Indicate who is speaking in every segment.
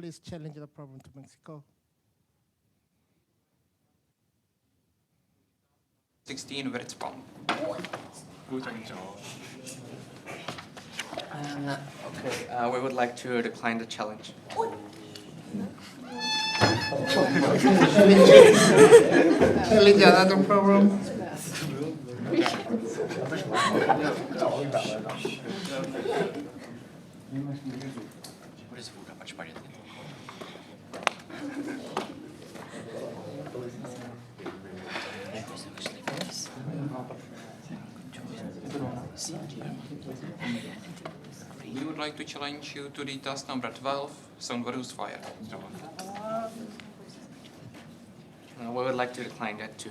Speaker 1: please challenge the problem to Mexico.
Speaker 2: 16 Wirtspalm.
Speaker 3: Okay, we would like to decline the challenge.
Speaker 1: Challenge another problem.
Speaker 2: We would like to challenge you to the task number 12, Soundware's fire.
Speaker 3: We would like to decline that too.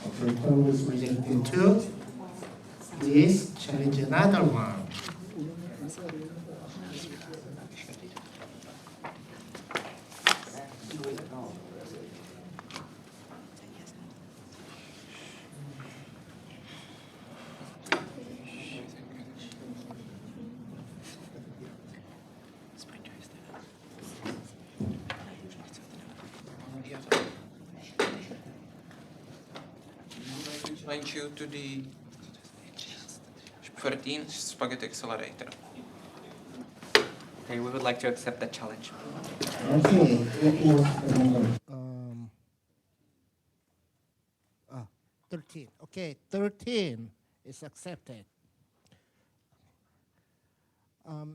Speaker 1: Okay, Congress rejected two. Please challenge another one.
Speaker 2: Challenge you to the 13 Spaghetti Accelerator.
Speaker 3: Okay, we would like to accept that challenge.
Speaker 1: Okay, what was the number? 13. Okay, 13 is accepted.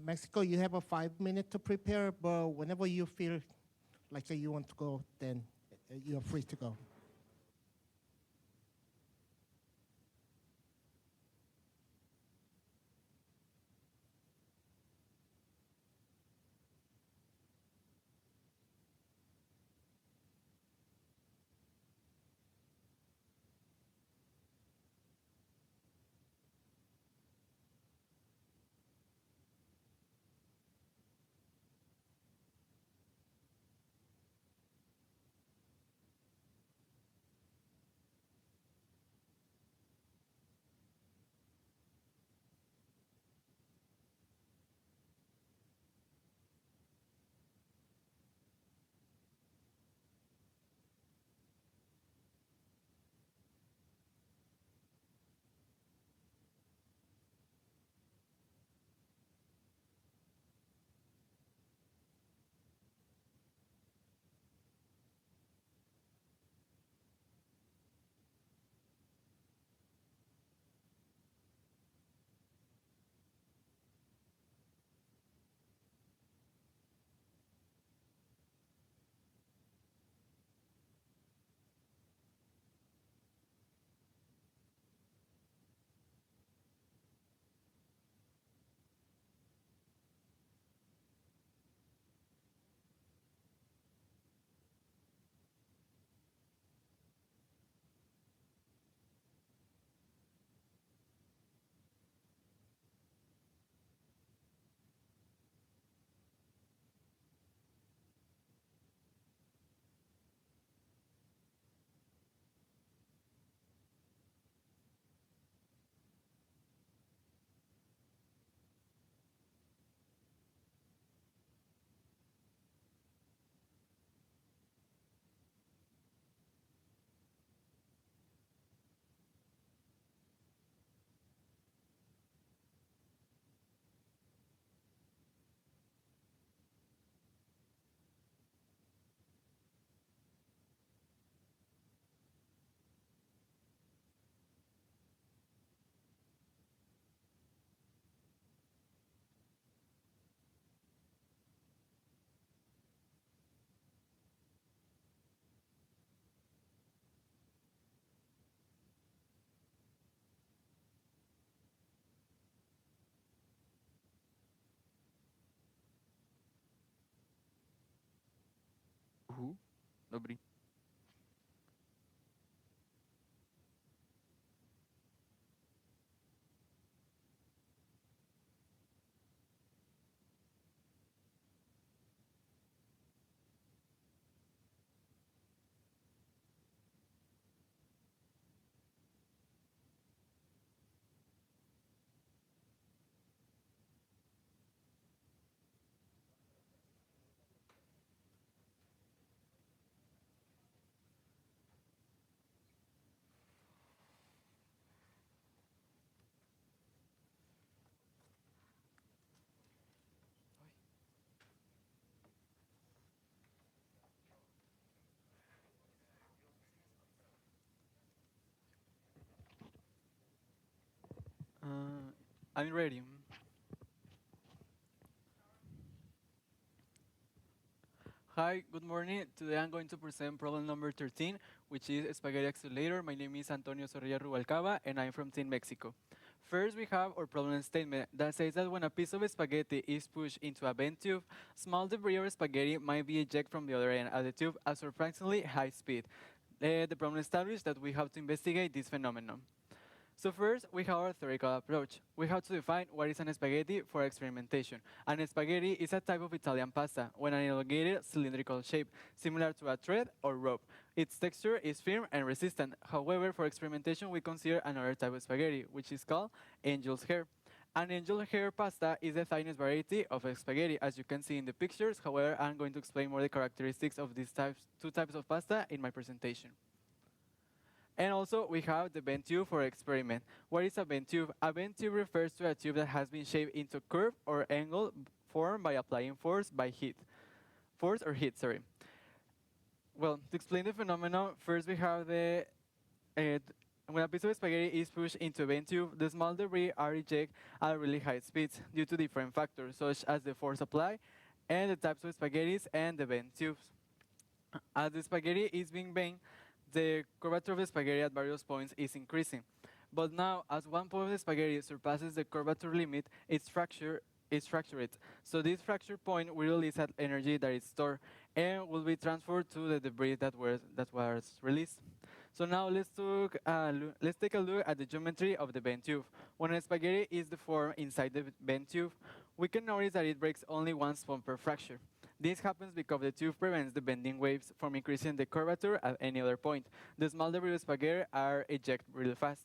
Speaker 1: Mexico, you have a 5 minutes to prepare, but whenever you feel like you want to go, then you are free to go.
Speaker 4: Dobrý. I'm ready. Hi, good morning. Today I'm going to present problem number 13, which is spaghetti accelerator. My name is Antonio Zorrilla Ruvalcaba, and I'm from Team Mexico. First, we have our problem statement that says that when a piece of spaghetti is pushed into a bent tube, small debris or spaghetti might be ejected from the other end of the tube at surprisingly high speed. The problem established that we have to investigate this phenomenon. So first, we have our theoretical approach. We have to define what is an spaghetti for experimentation. An spaghetti is a type of Italian pasta with an elongated cylindrical shape, similar to a thread or rope. Its texture is firm and resistant. However, for experimentation, we consider another type of spaghetti, which is called angel's hair. An angel hair pasta is the finest variety of spaghetti, as you can see in the pictures. However, I'm going to explain more the characteristics of these two types of pasta in my presentation. And also, we have the bent tube for experiment. What is a bent tube? A bent tube refers to a tube that has been shaped into curve or angle formed by applying force or heat, sorry. Well, to explain the phenomenon, first we have when a piece of spaghetti is pushed into a bent tube, the small debris are ejected at really high speeds due to different factors, such as the force applied and the types of spaghettis and the bent tubes. As the spaghetti is being bent, the curvature of the spaghetti at various points is increasing. But now, as one point of the spaghetti surpasses the curvature limit, it's fractured. So this fracture point will release that energy that is stored and will be transferred to the debris that was released. So now let's take a look at the geometry of the bent tube. When a spaghetti is deformed inside the bent tube, we can notice that it breaks only one spot per fracture. This happens because the tube prevents the bending waves from increasing the curvature at any other point. The small debris of spaghetti are ejected really fast.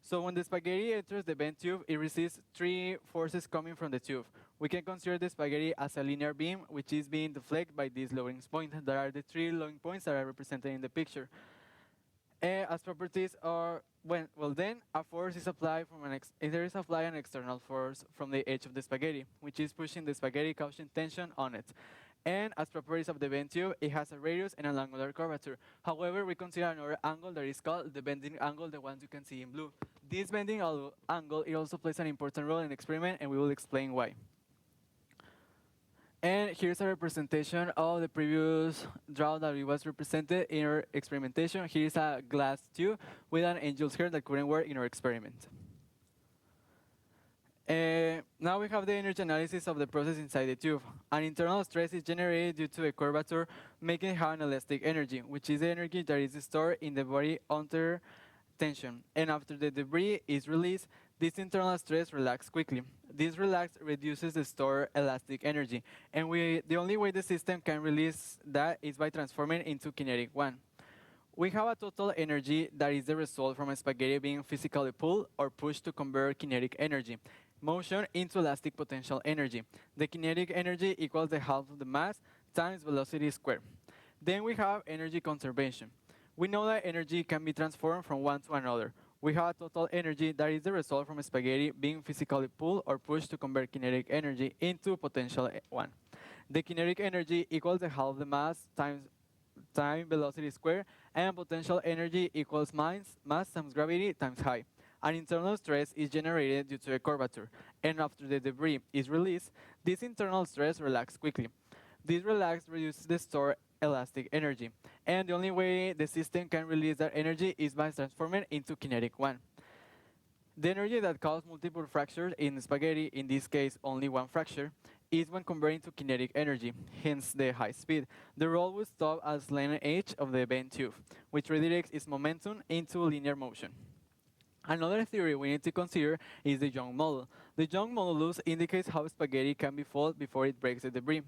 Speaker 4: So when the spaghetti enters the bent tube, it receives three forces coming from the tube. We can consider the spaghetti as a linear beam, which is being deflected by these lowering points. There are the three lowering points that are represented in the picture. As properties are, then a force is applied there is applied an external force from the edge of the spaghetti, which is pushing the spaghetti causing tension on it. And as properties of the bent tube, it has a radius and an angular curvature. However, we consider another angle that is called the bending angle, the ones you can see in blue. This bending angle, it also plays an important role in the experiment, and we will explain why. And here's a representation of the previous drawing that it was represented in our experimentation. Here's a glass tube with an angel's hair that couldn't work in our experiment. Now we have the energy analysis of the process inside the tube. An internal stress is generated due to a curvature, making it have an elastic energy, which is the energy that is stored in the body under tension. And after the debris is released, this internal stress relaxes quickly. This relax reduces the stored elastic energy, and the only way the system can release that is by transforming into kinetic one. We have a total energy that is the result from a spaghetti being physically pulled or pushed to convert kinetic energy, motion into elastic potential energy. The kinetic energy equals the half of the mass times velocity squared. Then we have energy conservation. We know that energy can be transformed from one to another. We have a total energy that is the result from a spaghetti being physically pulled or pushed to convert kinetic energy into potential one. The kinetic energy equals the half of the mass times time velocity squared, and potential energy equals mass times gravity times height. An internal stress is generated due to a curvature, and after the debris is released, this internal stress relaxes quickly. This relax reduces the stored elastic energy, and the only way the system can release that energy is by transforming into kinetic one. The energy that causes multiple fractures in spaghetti, in this case only one fracture, is when converting to kinetic energy, hence the high speed. The roll will stop at the edge of the bent tube, which redirects its momentum into linear motion. Another theory we need to consider is the Young model. The Young modulus indicates how spaghetti can be folded before it breaks the debris.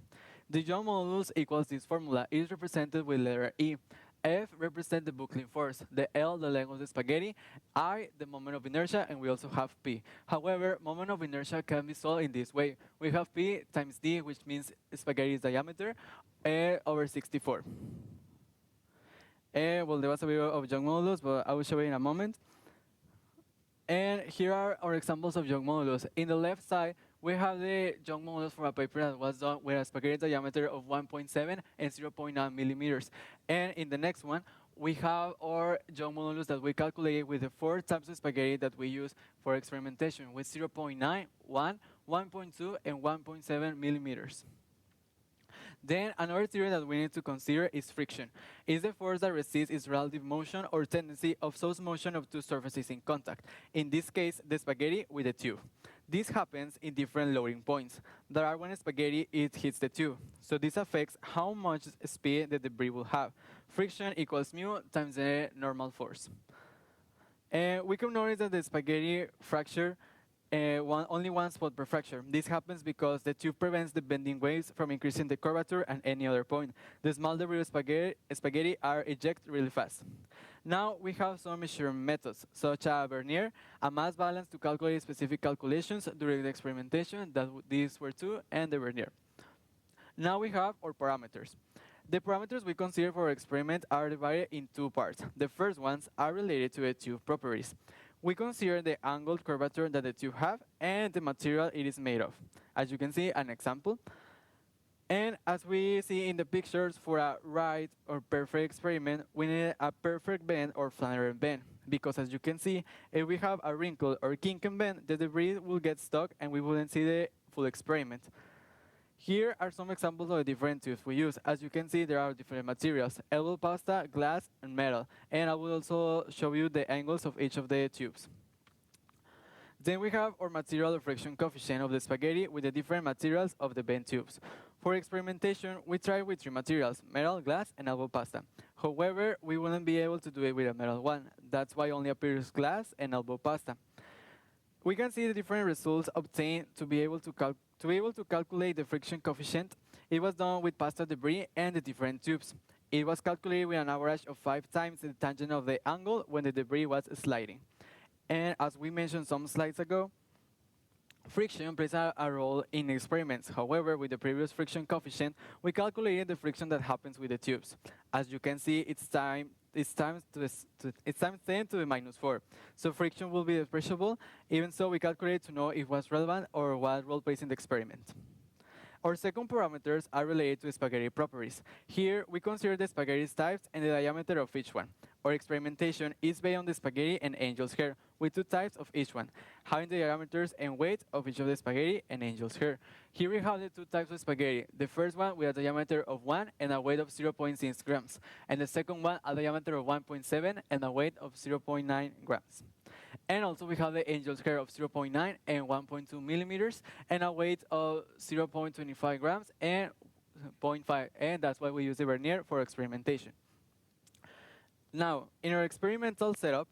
Speaker 4: The Young modulus equals this formula. It is represented with letter E. F represents the buckling force, the L the length of the spaghetti, I the moment of inertia, and we also have P. However, moment of inertia can be solved in this way. We have P times D, which means spaghetti's diameter, over 64. There was a video of Young modulus, but I will show you in a moment. And here are our examples of Young modulus. In the left side, we have the Young modulus from a paper that was done with a spaghetti diameter of 1.7 and 0.9 millimeters. And in the next one, we have our yaw modulus that we calculate with the 4 types of spaghetti that we use for experimentation with 0.9, 1, 1.2, and 1.7 millimeters. Then another theory that we need to consider is friction. It's the force that resists its relative motion or tendency of such motion of two surfaces in contact. In this case, the spaghetti with the tube. This happens in different loading points. There are when spaghetti it hits the tube. So this affects how much speed the debris will have. Friction equals mu times the normal force. We can notice that the spaghetti fracture only one spot per fracture. This happens because the tube prevents the bending waves from increasing the curvature at any other point. The small debris of spaghetti are ejected really fast. Now we have some measurement methods, such as vernier, a mass balance to calculate specific calculations during the experimentation, these were two, and the vernier. Now we have our parameters. The parameters we consider for our experiment are divided in two parts. The first ones are related to the tube properties. We consider the angled curvature that the tube have and the material it is made of. As you can see, an example. And as we see in the pictures, for a right or perfect experiment, we need a perfect bend or flaneur bend. Because as you can see, if we have a wrinkle or kink and bend, the debris will get stuck and we wouldn't see the full experiment. Here are some examples of the different tubes we use. As you can see, there are different materials: elbow pasta, glass, and metal. And I will also show you the angles of each of the tubes. Then we have our material of friction coefficient of the spaghetti with the different materials of the bent tubes. For experimentation, we try with 3 materials: metal, glass, and elbow pasta. However, we wouldn't be able to do it with a metal one. That's why only appears glass and elbow pasta. We can see the different results obtained to be able to calculate the friction coefficient. It was done with pasta debris and the different tubes. It was calculated with an average of 5 times the tangent of the angle when the debris was sliding. And as we mentioned some slides ago, friction plays a role in experiments. However, with the previous friction coefficient, we calculated the friction that happens with the tubes. As you can see, it's times 10 to the minus 4. So friction will be depreciable. Even so, we calculate to know if it was relevant or what role plays in the experiment. Our second parameters are related to spaghetti properties. Here, we consider the spaghetti types and the diameter of each one. Our experimentation is based on the spaghetti and angel's hair, with 2 types of each one, having the diameters and weight of each of the spaghetti and angel's hair. Here we have the 2 types of spaghetti. The first one with a diameter of 1 and a weight of 0.6 grams, and the second one a diameter of 1.7 and a weight of 0.9 grams. And also we have the angel's hair of 0.9 and 1.2 millimeters, and a weight of 0.25 grams and 0.5, and that's why we use the vernier for experimentation. Now, in our experimental setup,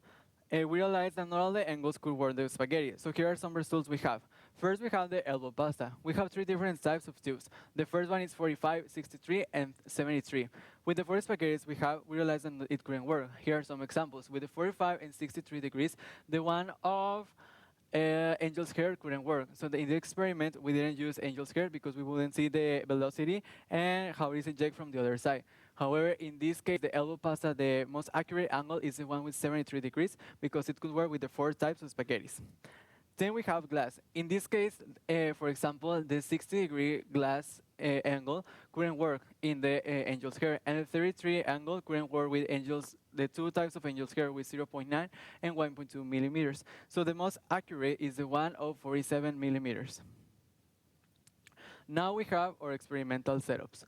Speaker 4: we realized that not all the angles could work the spaghetti. So here are some results we have. First, we have the elbow pasta. We have 3 different types of tubes. The first one is 45, 63, and 73. With the 4 spaghettis we realized that it couldn't work. Here are some examples. With the 45 and 63 degrees, the one of angel's hair couldn't work. So in the experiment, we didn't use angel's hair because we wouldn't see the velocity and how it is ejected from the other side. However, in this case, the elbow pasta, the most accurate angle is the one with 73 degrees because it could work with the 4 types of spaghettis. Then we have glass. In this case, for example, the 60-degree glass angle couldn't work in the angel's hair, and the 33 angle couldn't work with the 2 types of angel's hair with 0.9 and 1.2 millimeters. So the most accurate is the one of 47 millimeters. Now we have our experimental setups.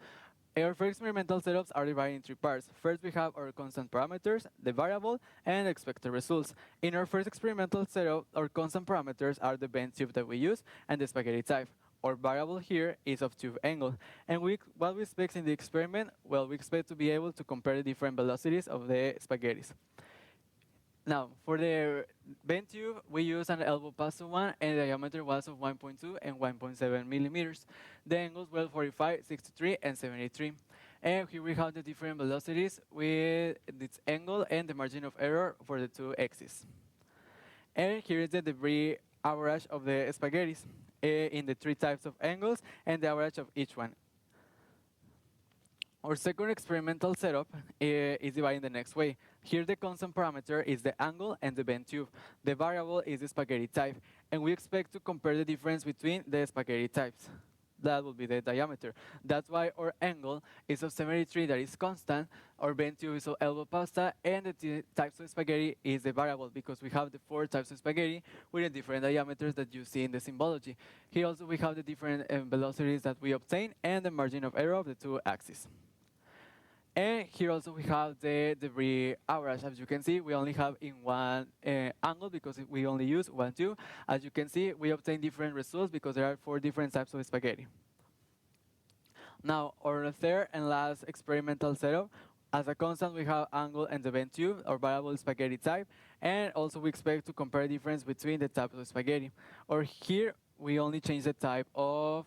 Speaker 4: Our first experimental setups are divided in 3 parts. First, we have our constant parameters, the variable, and expected results. In our first experimental setup, our constant parameters are the bend tube that we use and the spaghetti type. Our variable here is of tube angle. And what we expect in the experiment? Well, we expect to be able to compare the different velocities of the spaghettis. Now, for the bend tube, we use an elbow pasta one, and the diameter was of 1.2 and 1.7 millimeters. The angles were 45, 63, and 73. And here we have the different velocities with its angle and the margin of error for the 2 axes. And here is the debris average of the spaghettis in the 3 types of angles and the average of each one. Our second experimental setup is divided in the next way. Here the constant parameter is the angle and the bend tube. The variable is the spaghetti type, and we expect to compare the difference between the spaghetti types. that will be the diameter. That's why our angle is of 73 that is constant, our bent tube is of elbow pasta, and the types of spaghetti is the variable because we have the 4 types of spaghetti with the different diameters that you see in the symbology. Here also we have the different velocities that we obtain and the margin of error of the 2 axes. And here also we have the debris average. As you can see, we only have in one angle because we only use 1 tube. As you can see, we obtain different results because there are 4 different types of spaghetti. Now, our third and last experimental setup. As a constant, we have angle and the bent tube, or variable spaghetti type, and also we expect to compare difference between the types of spaghetti. Or here, we only change the type of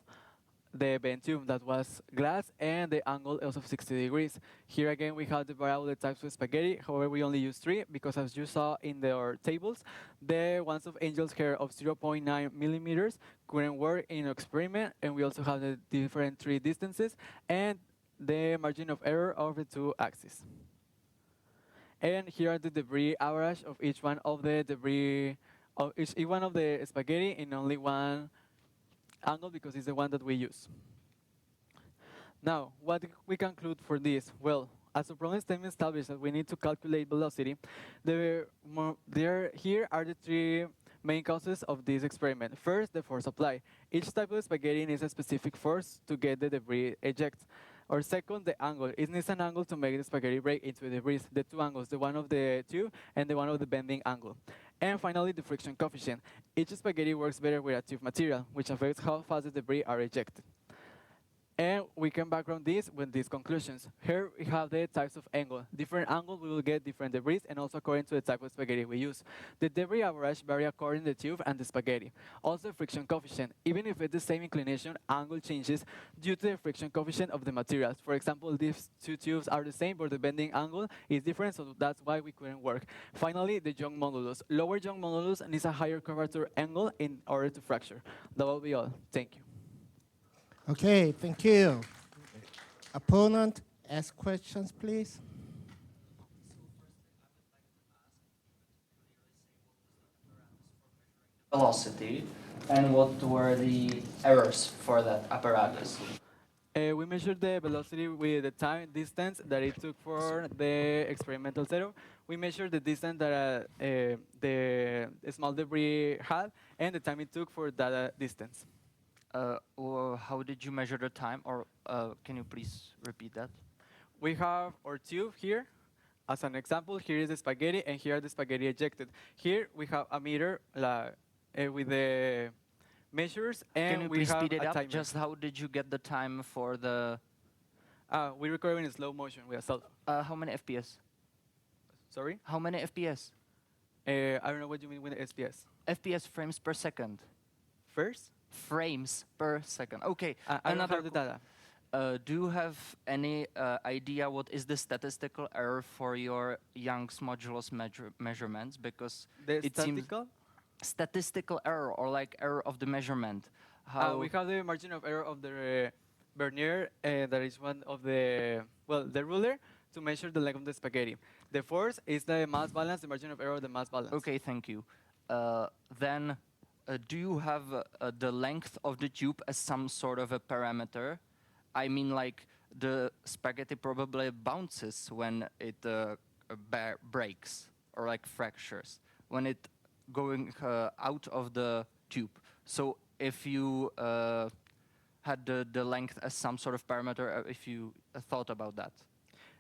Speaker 4: the bent tube that was glass and the angle is of 60 degrees. Here again we have the variable the types of spaghetti, however we only use 3 because as you saw in our tables, the ones of angel's hair of 0.9 millimeters couldn't work in experiment, and we also have the different 3 distances and the margin of error of the 2 axes. And here are the debris average of each one of the debris of each one of the spaghetti in only one angle because it's the one that we use. Now, what we conclude for this? Well, as the problem statement established that we need to calculate velocity, here are the 3 main causes of this experiment. First, the force applied. Each type of spaghetti needs a specific force to get the debris ejected. Or second, the angle. It needs an angle to make the spaghetti break into debris. The 2 angles, the one of the tube and the one of the bending angle. And finally, the friction coefficient. Each spaghetti works better with a tube material, which affects how fast the debris are ejected. And we can background this with these conclusions. Here we have the types of angle. Different angles, we will get different debris, and also according to the type of spaghetti we use. The debris average vary according to the tube and the spaghetti. Also, friction coefficient. Even if it's the same inclination, angle changes due to the friction coefficient of the materials. For example, these 2 tubes are the same, but the bending angle is different, so that's why we couldn't work. Finally, the Young modulus. Lower Young modulus needs a higher curvature angle in order to fracture. That will be all. Thank you.
Speaker 1: Okay, thank you. Opponent, ask questions, please.
Speaker 3: Velocity, and what were the errors for that apparatus?
Speaker 4: We measured the velocity with the time distance that it took for the experimental setup. We measured the distance that the small debris had and the time it took for that distance.
Speaker 5: Or how did you measure the time? Or can you please repeat that?
Speaker 4: We have our tube here. As an example, here is the spaghetti, and here are the spaghetti ejected. Here we have a meter with the measures, and
Speaker 5: Can you
Speaker 4: we
Speaker 5: please
Speaker 4: have
Speaker 5: speed it
Speaker 4: a
Speaker 5: up?
Speaker 4: timer.
Speaker 5: Just how did you get the time for the...
Speaker 4: We record it in slow motion with a cell phone.
Speaker 5: how many FPS?
Speaker 4: Sorry?
Speaker 5: How many FPS?
Speaker 4: I don't know what you mean with the SPS.
Speaker 5: FPS, frames per second.
Speaker 4: First?
Speaker 5: Frames per second. Okay.
Speaker 4: I don't have the data.
Speaker 5: Do you have any idea what is the statistical error for your Young's modulus measurements? Because
Speaker 4: The
Speaker 5: it seems statistical error, or like error of the measurement. How
Speaker 4: we have the margin of error of the vernier, that is one of the, well, the ruler to measure the length of the spaghetti. The force is the mass balance, the margin of error of the mass balance.
Speaker 5: Okay, thank you. Then, do you have the length of the tube as some sort of a parameter? I mean, like, the spaghetti probably bounces when it breaks or like fractures when it going out of the tube. So if you had the length as some sort of parameter, if you thought about that.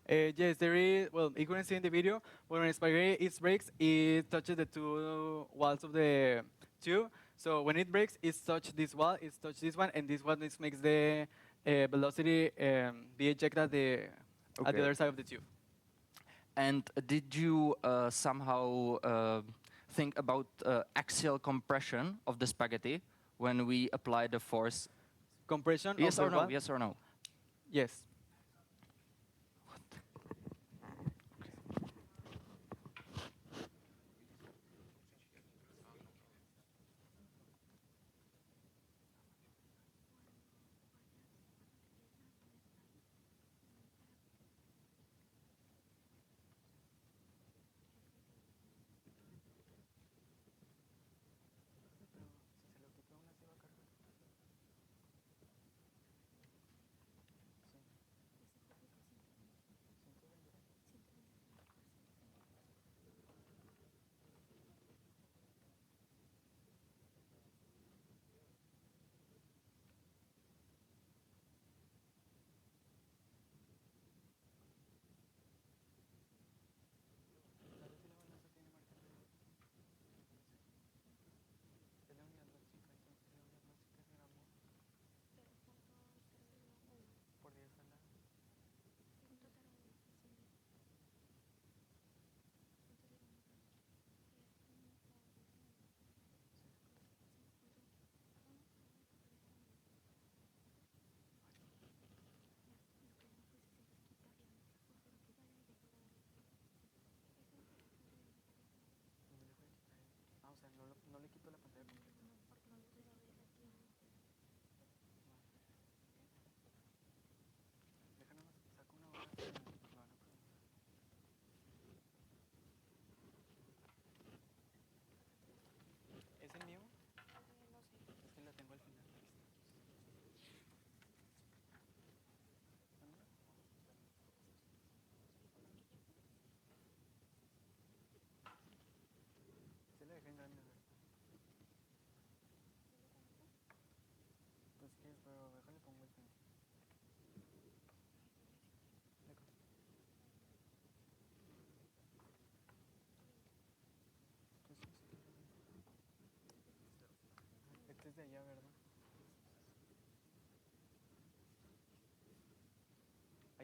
Speaker 4: Yes, there is, well, you couldn't see in the video, when a spaghetti breaks, it touches the 2 walls of the tube. So when it breaks, it touches this wall, it touches this one, and this one makes the velocity be ejected at the other side of the tube.
Speaker 5: And did you somehow think about axial compression of the spaghetti when we apply the force?
Speaker 4: Compression
Speaker 5: Yes
Speaker 4: of
Speaker 5: or
Speaker 4: the
Speaker 5: no?
Speaker 4: wall?
Speaker 5: Yes or no?
Speaker 4: Yes.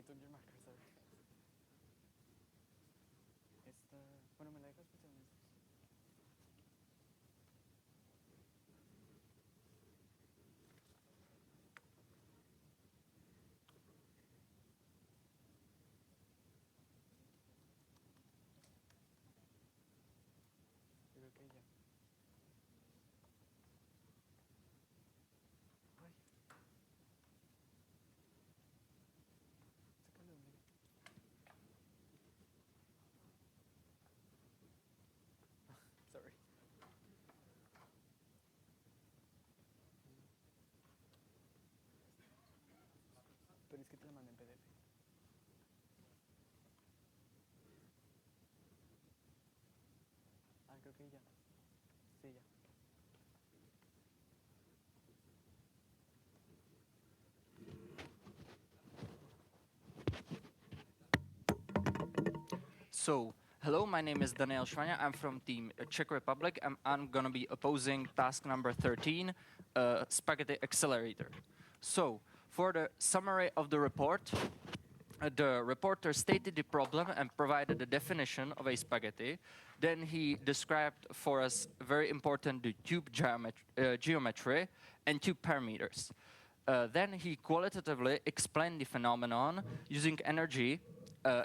Speaker 4: took your marker, sorry. Bueno, me la dejas pues, Yo creo que ya. Ay. Sácalo, hombre. Sorry. Pero es que te la mandé en PDF. Ah, creo que ya. Sí, ya.
Speaker 5: So, hello, my name is Svana. I'm from Team Czech Republic, and I'm gonna be opposing task number 13, Spaghetti Accelerator. So, for the summary of the report, the reporter stated the problem and provided a definition of a spaghetti. Then he described for us very important the tube geometry and tube parameters. Then he qualitatively explained the phenomenon using energy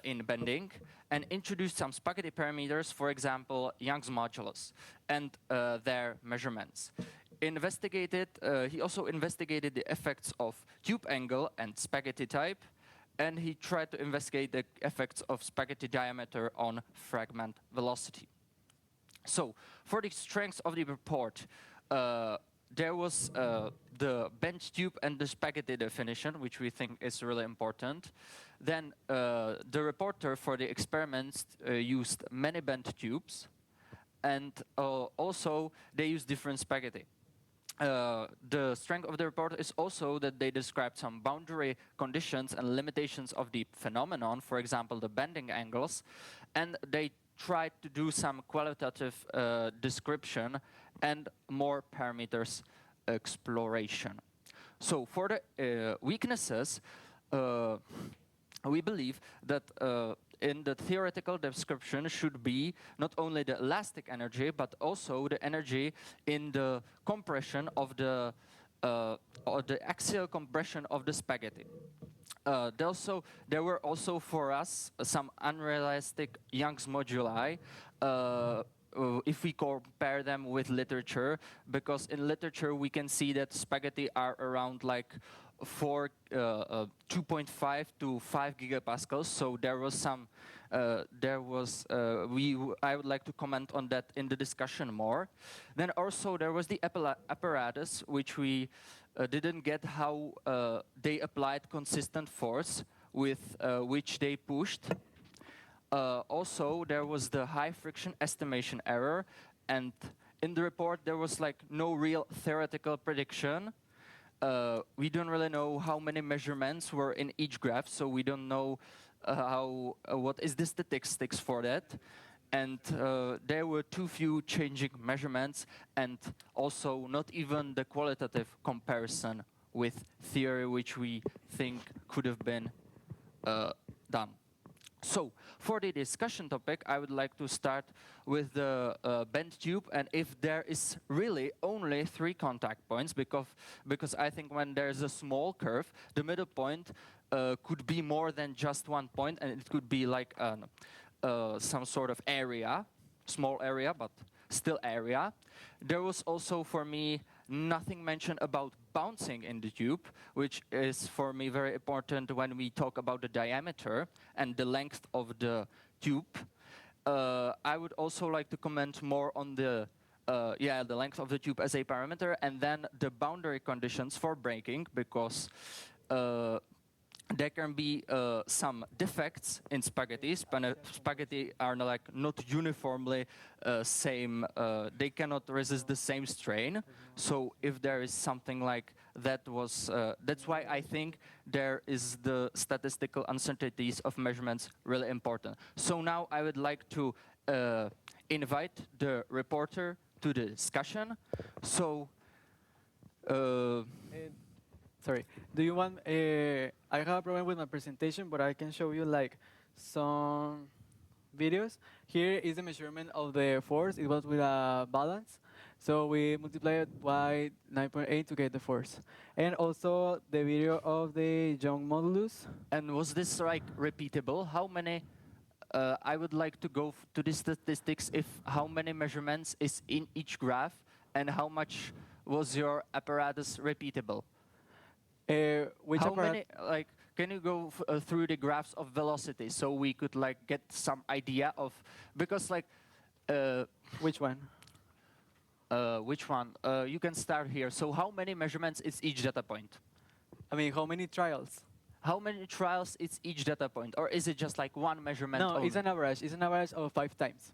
Speaker 5: in bending and introduced some spaghetti parameters, for example, Young's modulus and their measurements. He also investigated the effects of tube angle and spaghetti type, and he tried to investigate the effects of spaghetti diameter on fragment velocity. So, for the strengths of the report, there was the bent tube and the spaghetti definition, which we think is really important. Then the reporter for the experiments used many bent tubes, and also they used different spaghetti. The strength of the report is also that they described some boundary conditions and limitations of the phenomenon, for example, the bending angles, and they tried to do some qualitative description and more parameters exploration. So for the weaknesses, we believe that in the theoretical description should be not only the elastic energy, but also the energy in the compression of the or the axial compression of the spaghetti. There were also for us some unrealistic Young's moduli if we compare them with literature, because in literature we can see that spaghetti are around like 2.5 to 5 gigapascals. So there was some, I would like to comment on that in the discussion more. Then also there was the apparatus, which we didn't get how they applied consistent force with which they pushed. Also, there was the high friction estimation error, and in the report there was like no real theoretical prediction. We don't really know how many measurements were in each graph, so we don't know what is the statistics for that. And there were too few changing measurements, and also not even the qualitative comparison with theory, which we think could have been done. So, for the discussion topic, I would like to start with the bent tube, and if there is really only 3 contact points, because I think when there's a small curve, the middle point could be more than just 1 point, and it could be like some sort of area, small area, but still area. There was also, for me, nothing mentioned about bouncing in the tube, which is for me very important when we talk about the diameter and the length of the tube. I would also like to comment more on the length of the tube as a parameter, and then the boundary conditions for braking, because there can be some defects in spaghetti. Spaghetti are not uniformly same. They cannot resist the same strain. So if there is something like that, that's why I think there is the statistical uncertainties of measurements really important. So now I would like to invite the reporter to the discussion. So.
Speaker 4: sorry. Do you want? I have a problem with my presentation, but I can show you like some videos. Here is the measurement of the force. It was with a balance. So we multiply it by 9.8 to get the force. And also the video of the Young modulus.
Speaker 5: And was this like repeatable? How many? I would like to go to the statistics. If how many measurements is in each graph, and how much was your apparatus repeatable?
Speaker 4: Which
Speaker 5: How
Speaker 4: apparat-
Speaker 5: many? Like, can you go through the graphs of velocity so we could like get some idea of because like.
Speaker 4: Which one?
Speaker 5: Which one? You can start here. So how many measurements is each data point?
Speaker 4: I mean, how many trials?
Speaker 5: How many trials is each data point? Or is it just like one measurement
Speaker 4: No,
Speaker 5: only?
Speaker 4: it's an average. It's an average of 5 times.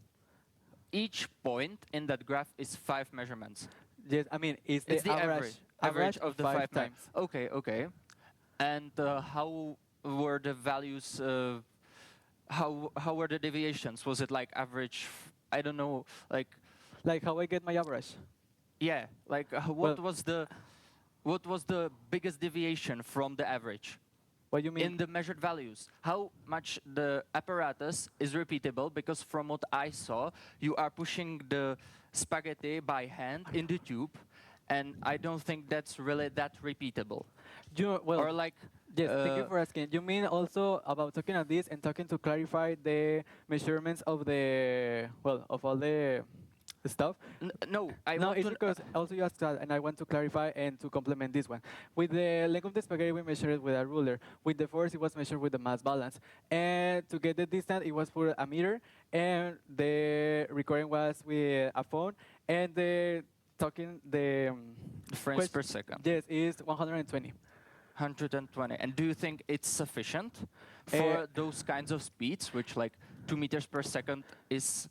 Speaker 5: Each point in that graph is 5 measurements.
Speaker 4: Yes, I mean, it's
Speaker 5: The average of the 5
Speaker 4: times.
Speaker 5: Okay, okay. And how were the values, how were the deviations? Was it like average, I don't know, like,
Speaker 4: Like how I get my average.
Speaker 5: yeah, like what was the biggest deviation from the average?
Speaker 4: What do you mean?
Speaker 5: In the measured values, how much the apparatus is repeatable? Because from what I saw, you are pushing the spaghetti by hand in the tube, and I don't think that's really that repeatable.
Speaker 4: Well,
Speaker 5: Or like,
Speaker 4: yes, thank you for asking. You mean also about talking of this and talking to clarify the measurements of the, well, of all the stuff?
Speaker 5: no, I
Speaker 4: No,
Speaker 5: want
Speaker 4: it's
Speaker 5: to.
Speaker 4: because also you asked that, and I want to clarify and to complement this one. With the length of the spaghetti, we measured it with a ruler. With the force, it was measured with the mass balance. And to get the distance, it was for a meter, and the recording was with a phone, and the talking, the
Speaker 5: frames per second.
Speaker 4: Yes, is 120.
Speaker 5: 120. And do you think it's sufficient for those kinds of speeds, which like 2 meters per second is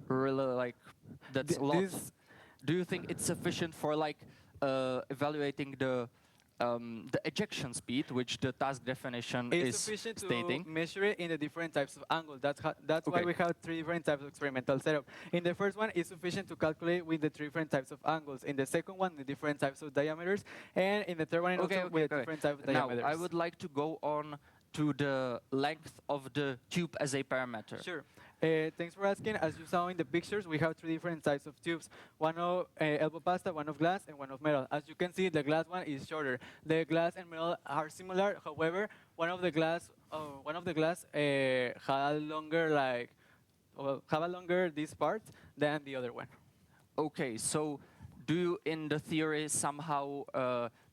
Speaker 5: really like, that's a lot. Do you think it's sufficient for like evaluating the ejection speed, which the task definition
Speaker 4: It's
Speaker 5: is
Speaker 4: sufficient
Speaker 5: stating?
Speaker 4: to measure it in the different types of angles. That's why
Speaker 5: Okay.
Speaker 4: we have 3 different types of experimental setup. In the first one, it's sufficient to calculate with the 3 different types of angles. In the second one, the different types of diameters. And in the third one, also with different types of
Speaker 5: Now,
Speaker 4: diameters.
Speaker 5: I would like to go on to the length of the tube as a parameter.
Speaker 4: Sure. Thanks for asking. As you saw in the pictures, we have 3 different types of tubes. One of elbow pasta, one of glass, and one of metal. As you can see, the glass one is shorter. The glass and metal are similar. However, one of the glass had longer, have a longer this part than the other one.
Speaker 5: Okay, so do you, in the theory, somehow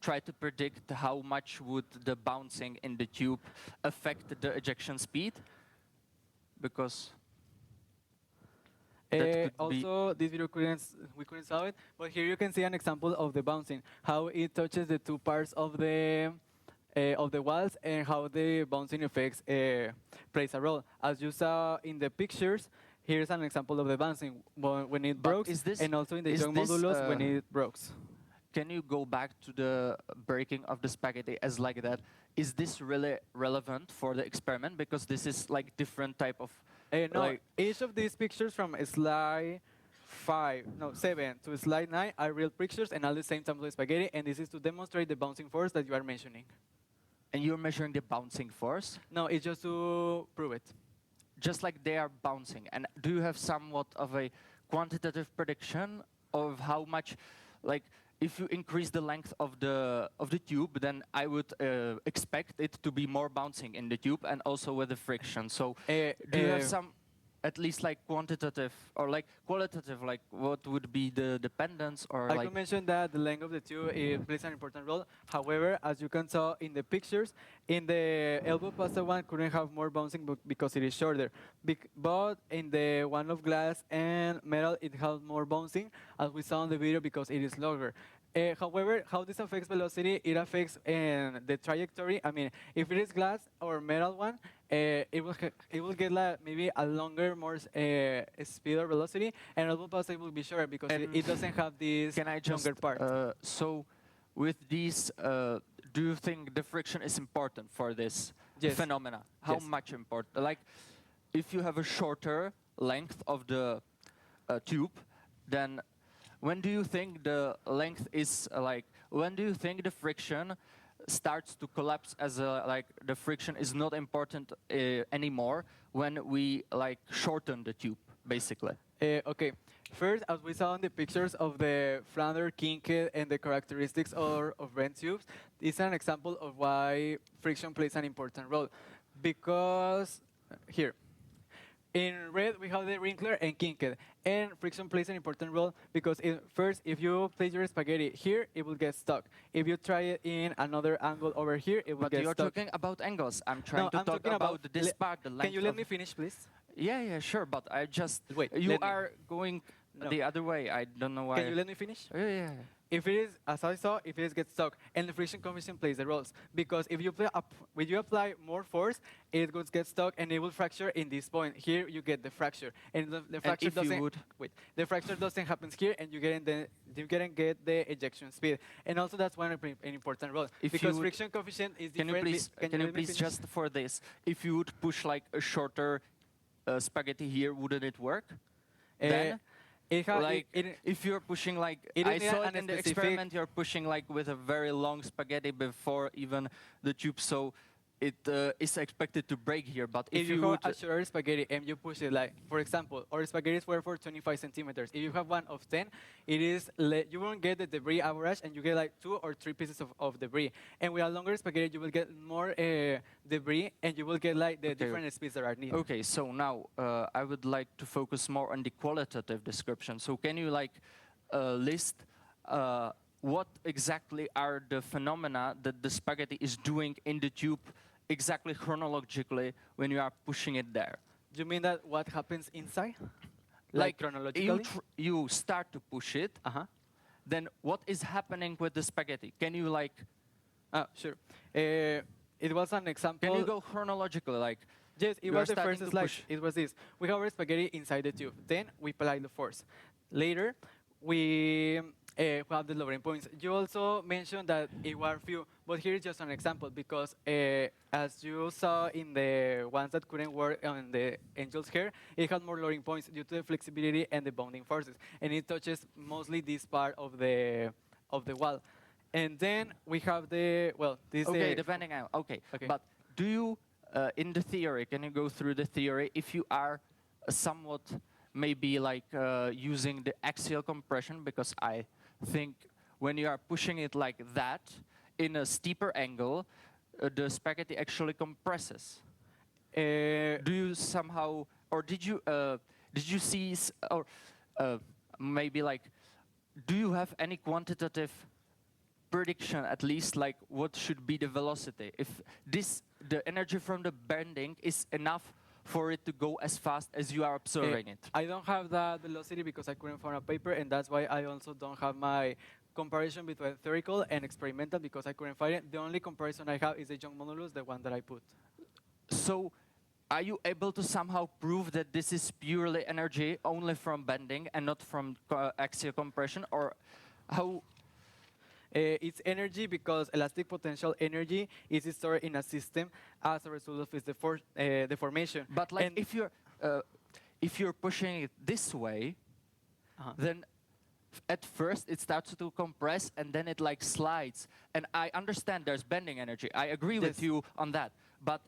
Speaker 5: try to predict how much would the bouncing in the tube affect the ejection speed? Because that could be.
Speaker 4: Also, this video we couldn't saw it, but here you can see an example of the bouncing, how it touches the 2 parts of the walls and how the bouncing effects plays a role. As you saw in the pictures, here's an example of the bouncing when it
Speaker 5: But
Speaker 4: broke,
Speaker 5: is this-
Speaker 4: and also in the
Speaker 5: is
Speaker 4: young
Speaker 5: this,
Speaker 4: modulus when it broke.
Speaker 5: Can you go back to the breaking of the spaghetti as like that? Is this really relevant for the experiment? Because this is like different type of.
Speaker 4: No,
Speaker 5: like,
Speaker 4: each of these pictures from slide 7 to slide 9 are real pictures and all the same time of the spaghetti, and this is to demonstrate the bouncing force that you are mentioning.
Speaker 5: and you're measuring the bouncing force,
Speaker 4: No, it's just to prove it.
Speaker 5: just like they are bouncing. And do you have somewhat of a quantitative prediction of how much, like, if you increase the length of the tube, then I would expect it to be more bouncing in the tube and also with the friction. So do you have some, at least like quantitative or like qualitative, like what would be the dependence or
Speaker 4: I
Speaker 5: like?
Speaker 4: could mention that the length of the tube plays an important role. However, as you can saw in the pictures, in the elbow pasta one couldn't have more bouncing because it is shorter. But in the one of glass and metal, it has more bouncing, as we saw in the video, because it is longer. However, how this affects velocity, it affects the trajectory. I mean, if it is glass or metal one, it will get like maybe a longer, more speed or velocity, and elbow pasta will be shorter because it doesn't have this
Speaker 5: Can I just,
Speaker 4: longer part.
Speaker 5: so with these, do you think the friction is important for this
Speaker 4: Yes.
Speaker 5: phenomena? How
Speaker 4: Yes.
Speaker 5: much important? Like, if you have a shorter length of the tube, then when do you think the length is when do you think the friction starts to collapse as like the friction is not important anymore when we like shorten the tube, basically.
Speaker 4: Okay. First, as we saw in the pictures of the flounder, kinked, and the characteristics of bent tubes, it's an example of why friction plays an important role. Because here, in red, we have the wrinkler and kinked. And friction plays an important role because first, if you place your spaghetti here, it will get stuck. If you try it in another angle over here, it will
Speaker 5: But
Speaker 4: get
Speaker 5: you're
Speaker 4: stuck.
Speaker 5: talking about angles. I'm trying
Speaker 4: No,
Speaker 5: to
Speaker 4: I'm
Speaker 5: talk
Speaker 4: talking
Speaker 5: about this part, the length.
Speaker 4: Can you let
Speaker 5: of-
Speaker 4: me finish, please?
Speaker 5: Yeah, yeah, sure. But I just
Speaker 4: Wait,
Speaker 5: you
Speaker 4: let me.
Speaker 5: are going
Speaker 4: No.
Speaker 5: the other way. I don't know why.
Speaker 4: Can you let me finish?
Speaker 5: Yeah, yeah.
Speaker 4: If it is, as I saw, if it gets stuck, and the friction coefficient plays the roles, because if you apply more force, it will get stuck and it will fracture in this point. Here you get the fracture, and the fracture
Speaker 5: if you
Speaker 4: doesn't.
Speaker 5: would-
Speaker 4: Wait, the fracture doesn't happen here, and you get get the ejection speed, and also that's one an important role
Speaker 5: If
Speaker 4: because
Speaker 5: you would-
Speaker 4: friction coefficient is
Speaker 5: Can you
Speaker 4: different.
Speaker 5: please,
Speaker 4: Can
Speaker 5: can
Speaker 4: you
Speaker 5: you
Speaker 4: let me
Speaker 5: please
Speaker 4: finish?
Speaker 5: just for this, if you would push like a shorter spaghetti here, wouldn't it work? Then, like, if you're pushing like,
Speaker 4: it
Speaker 5: I
Speaker 4: is
Speaker 5: saw
Speaker 4: an
Speaker 5: it in the
Speaker 4: specific-
Speaker 5: experiment, you're pushing like with a very long spaghetti before even the tube, so it is expected to break here. But
Speaker 4: If
Speaker 5: if
Speaker 4: you
Speaker 5: you
Speaker 4: have
Speaker 5: would,
Speaker 4: a shorter spaghetti and you push it, like, for example, our spaghettis were for 25 centimeters. If you have one of 10, it is you won't get the debris average, and you get like 2 or 3 pieces of debris. And with a longer spaghetti, you will get more debris, and you will get like the
Speaker 5: Okay.
Speaker 4: different speeds that are needed.
Speaker 5: okay, so now I would like to focus more on the qualitative description. So can you like list what exactly are the phenomena that the spaghetti is doing in the tube exactly chronologically when you are pushing it there?
Speaker 4: You mean that what happens inside?
Speaker 5: Like
Speaker 4: chronologically?
Speaker 5: you start to push it,
Speaker 4: Uh-huh.
Speaker 5: then what is happening with the spaghetti? Can you like,
Speaker 4: Sure. It was an example.
Speaker 5: can you go chronologically? Like,
Speaker 4: Yes, it
Speaker 5: You
Speaker 4: was
Speaker 5: are
Speaker 4: the first
Speaker 5: starting to
Speaker 4: slide.
Speaker 5: push.
Speaker 4: It was this. We have our spaghetti inside the tube. Then we apply the force. Later, we have the lowering points. You also mentioned that it were few, but here is just an example because as you saw in the ones that couldn't work on the angel's hair, it had more lowering points due to the flexibility and the bonding forces. And it touches mostly this part of the wall. And then we have the, well, this
Speaker 5: okay, depending on, okay.
Speaker 4: Okay.
Speaker 5: But do you, in the theory, can you go through the theory, if you are somewhat maybe like using the axial compression, because I think when you are pushing it like that, in a steeper angle, the spaghetti actually compresses. Do you somehow, or did you see, or maybe like, do you have any quantitative prediction, at least, like what should be the velocity? If the energy from the bending is enough for it to go as fast as you are observing it?
Speaker 4: I don't have that velocity because I couldn't find a paper, and that's why I also don't have my comparison between theoretical and experimental because I couldn't find it. The only comparison I have is the Young modulus, the one that I put.
Speaker 5: So, are you able to somehow prove that this is purely energy only from bending and not from axial compression, or how?
Speaker 4: It's energy because elastic potential energy is stored in a system as a result of its deformation.
Speaker 5: But like,
Speaker 4: And-
Speaker 5: if you're pushing it this way,
Speaker 4: Uh-huh.
Speaker 5: then at first it starts to compress and then it like slides. And I understand there's bending energy. I agree with
Speaker 4: Yes.
Speaker 5: you on that. But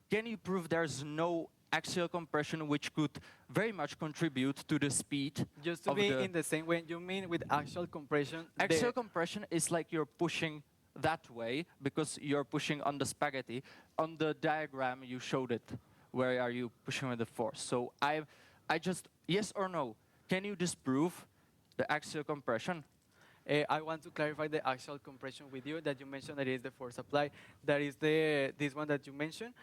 Speaker 5: can you prove there's no axial compression which could very much contribute to the speed
Speaker 4: Just to
Speaker 5: of
Speaker 4: be
Speaker 5: the
Speaker 4: in the same way, you mean with axial compression?
Speaker 5: axial compression is like you're pushing that way because you're pushing on the spaghetti. On the diagram you showed it. Where are you pushing with the force? So I just, yes or no, can you disprove the axial compression?
Speaker 4: I want to clarify the axial compression with you that you mentioned that is the force applied. That is this one that you mentioned,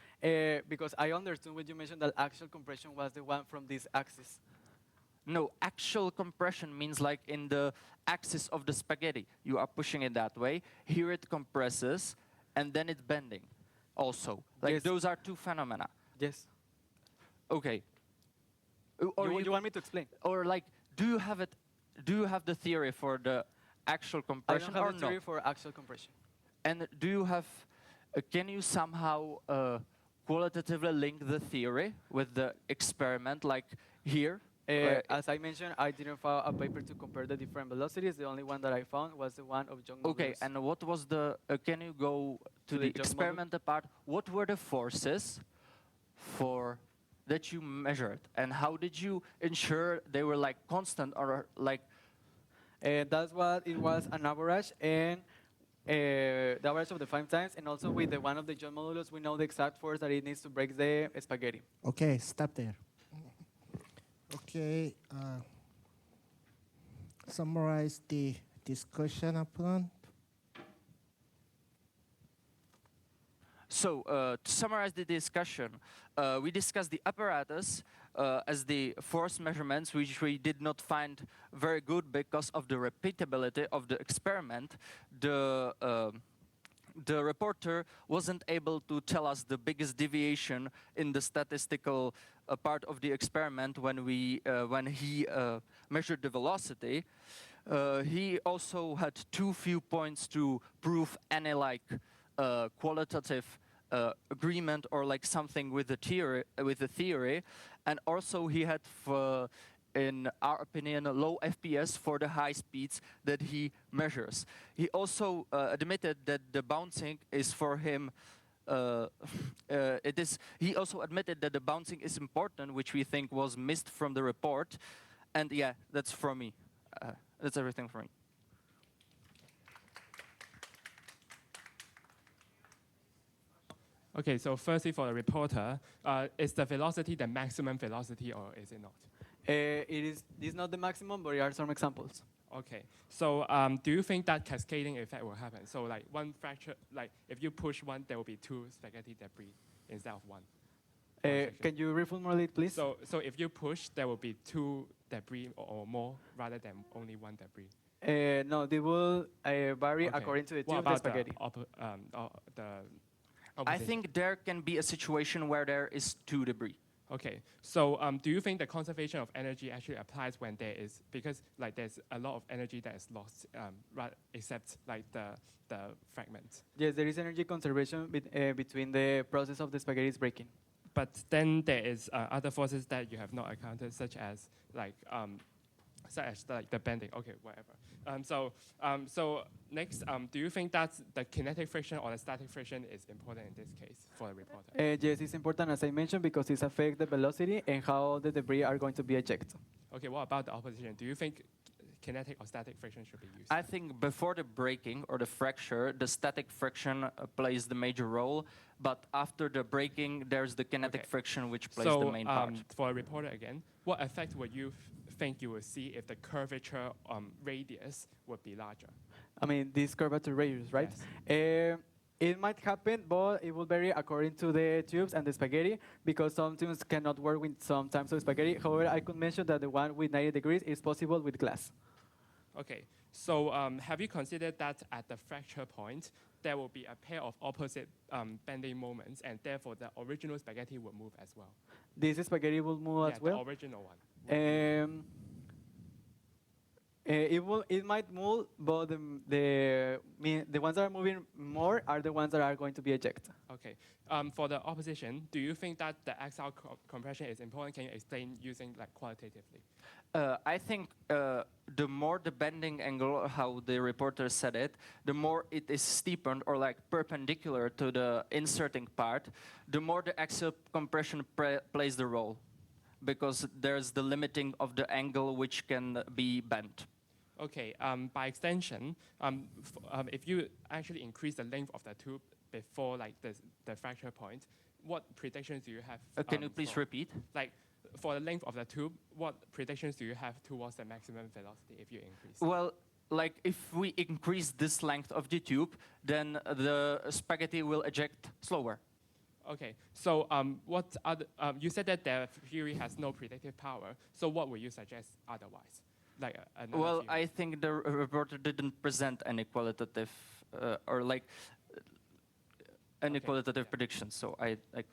Speaker 4: because I understood when you mentioned that axial compression was the one from this axis.
Speaker 5: No, axial compression means like in the axis of the spaghetti. You are pushing it that way. Here it compresses, and then it's bending also. Like
Speaker 4: Yes.
Speaker 5: those are two phenomena.
Speaker 4: Yes.
Speaker 5: Okay.
Speaker 4: You want me to explain?
Speaker 5: Or like, do you have it? Do you have the theory for the axial
Speaker 4: I
Speaker 5: compression
Speaker 4: don't
Speaker 5: or
Speaker 4: have a theory
Speaker 5: no?
Speaker 4: for axial compression.
Speaker 5: And do you have? Can you somehow qualitatively link the theory with the experiment, like here
Speaker 4: As I mentioned, I didn't find a paper to compare the different velocities. The only one that I found was the one of Young
Speaker 5: Okay,
Speaker 4: modulus.
Speaker 5: and what was the? Can you go to
Speaker 4: To the
Speaker 5: the
Speaker 4: Young
Speaker 5: experimental part? What were the forces for that you measured, and how did you ensure they were like constant or like?
Speaker 4: That's what it was an average, and the average of the 5 times, and also with the one of the John modulus, we know the exact force that it needs to break the spaghetti.
Speaker 1: Okay, stop there. Okay, summarize the discussion upon.
Speaker 5: So to summarize the discussion, we discussed the apparatus as the force measurements, which we did not find very good because of the repeatability of the experiment. The reporter wasn't able to tell us the biggest deviation in the statistical part of the experiment when he measured the velocity. He also had too few points to prove any like qualitative agreement or like something with the theory, and also he had, in our opinion, a low FPS for the high speeds that he measures. He also admitted that the bouncing is for him. He also admitted that the bouncing is important, which we think was missed from the report. And yeah, that's from me. That's everything from me.
Speaker 6: Okay, so firstly for the reporter, is the velocity the maximum velocity or is it not?
Speaker 4: It is not the maximum, but there are some examples.
Speaker 6: Okay, so do you think that cascading effect will happen? So like one fracture, like if you push one, there will be 2 spaghetti debris instead of one.
Speaker 4: Can you reformulate, please?
Speaker 6: So if you push, there will be 2 debris or more rather than only 1 debris.
Speaker 4: No, they will vary according to the
Speaker 6: What
Speaker 4: tube, the
Speaker 6: about
Speaker 4: spaghetti.
Speaker 6: the
Speaker 5: I
Speaker 6: opposite?
Speaker 5: think there can be a situation where there is 2 debris.
Speaker 6: Okay, so do you think the conservation of energy actually applies when there is, because like there's a lot of energy that is lost, except like the fragments.
Speaker 4: Yes, there is energy conservation between the process of the spaghetti breaking.
Speaker 6: But then there is other forces that you have not accounted, such as like the bending. Okay, whatever. So next, do you think that the kinetic friction or the static friction is important in this case for the reporter?
Speaker 4: Yes, it's important, as I mentioned, because it affects the velocity and how the debris are going to be ejected.
Speaker 6: Okay, what about the opposition? Do you think kinetic or static friction should be used?
Speaker 5: I think before the breaking or the fracture, the static friction plays the major role, but after the breaking, there's the kinetic friction which plays the main part.
Speaker 6: For a reporter again, what effect would you think you will see if the curvature radius would be larger?
Speaker 4: I mean, this curvature radius, right?
Speaker 6: Yes.
Speaker 4: It might happen, but it will vary according to the tubes and the spaghetti, because some tubes cannot work with some types of spaghetti. However, I could mention that the one with 90 degrees is possible with glass.
Speaker 6: Okay, so have you considered that at the fracture point, there will be a pair of opposite bending moments, and therefore the original spaghetti will move as well?
Speaker 4: This spaghetti will move as well.
Speaker 6: The original one.
Speaker 4: It might move, but the ones that are moving more are the ones that are going to be ejected.
Speaker 6: Okay. For the opposition, do you think that the axial compression is important? Can you explain using like qualitatively?
Speaker 5: I think the more the bending angle, how the reporter said it, the more it is steepened or like perpendicular to the inserting part, the more the axial compression plays the role, because there's the limiting of the angle which can be bent.
Speaker 6: Okay, by extension, if you actually increase the length of the tube before like the fracture point, what predictions do you have?
Speaker 5: Can you please repeat?
Speaker 6: Like, for the length of the tube, what predictions do you have towards the maximum velocity if you increase?
Speaker 5: Well, like if we increase this length of the tube, then the spaghetti will eject slower.
Speaker 6: Okay, so what other, you said that the theory has no predictive power, so what would you suggest otherwise? Like
Speaker 5: well,
Speaker 6: theory?
Speaker 5: I think the reporter didn't present any qualitative or like any qualitative predictions, so I like.